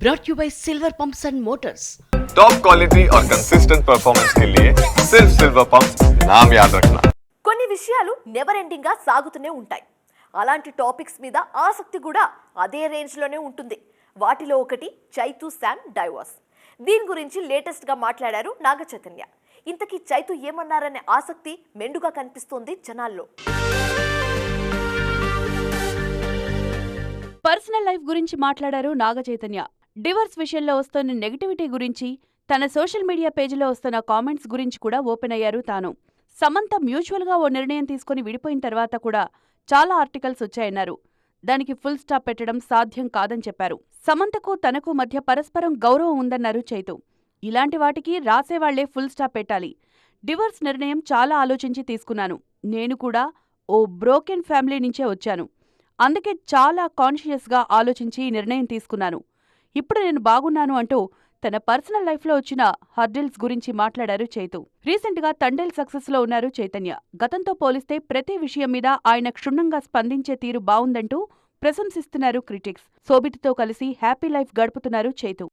brought you by Silver Pumps and Motors. Top quality और consistent performance के लिए सिर्फ सिल्वर पंप्स नाम याद रखना. కొన్ని విషయాలు నెవర్ ఎండింగ్ గా సాగుతూనే ఉంటాయి. అలాంటి టాపిక్స్ మీద ఆసక్తి కూడా అదే రేంజ్ లోనే ఉంటుంది. వాటిలో ఒకటి చైతు శామ్ డైవోర్స్. దీని గురించి లేటెస్ట్ గా మాట్లాడారు నాగ చైతన్య. ఇంతకీ చైతు ఏమన్నారనే ఆసక్తి మెండుగా కనిపిస్తోంది జనాల్లో. పర్సనల్ లైఫ్ గురించి మాట్లాడారు నాగ చైతన్య. డివోర్స్ విషయంలో వస్తున్న నెగటివిటీ గురించి, తన సోషల్ మీడియా పేజీలో వస్తున్న కామెంట్స్ గురించి కూడా ఓపెన్ అయ్యారు తాను. సమంత మ్యూచువల్గా ఓ నిర్ణయం తీసుకుని విడిపోయిన తర్వాత కూడా చాలా ఆర్టికల్స్ వచ్చాయన్నారు. దానికి ఫుల్ స్టాప్ పెట్టడం సాధ్యం కాదని చెప్పారు. సమంతకు తనకు మధ్య పరస్పరం గౌరవం ఉందన్నారు చైతు. ఇలాంటి వాటికి రాసేవాళ్లే ఫుల్ స్టాప్ పెట్టాలి. డివోర్స్ నిర్ణయం చాలా ఆలోచించి తీసుకున్నాను. నేను కూడా ఓ బ్రోకెన్ ఫ్యామిలీ నుంచే వచ్చాను. అందుకే చాలా కాన్షియస్గా ఆలోచించి ఈ నిర్ణయం తీసుకున్నాను. ఇప్పుడు నేను బాగున్నాను అంటూ తన పర్సనల్ లైఫ్లో వచ్చిన హర్డిల్స్ గురించి మాట్లాడారు చైతు. రీసెంట్గా తండేల్ సక్సెస్లో ఉన్నారు చైతన్య. గతంతో పోలిస్తే ప్రతి విషయం మీద ఆయన క్షుణ్ణంగా స్పందించే తీరు బావుందంటూ ప్రశంసిస్తున్నారు క్రిటిక్స్. శోభితతో కలిసి హ్యాపీ లైఫ్ గడుపుతున్నారు చైతు.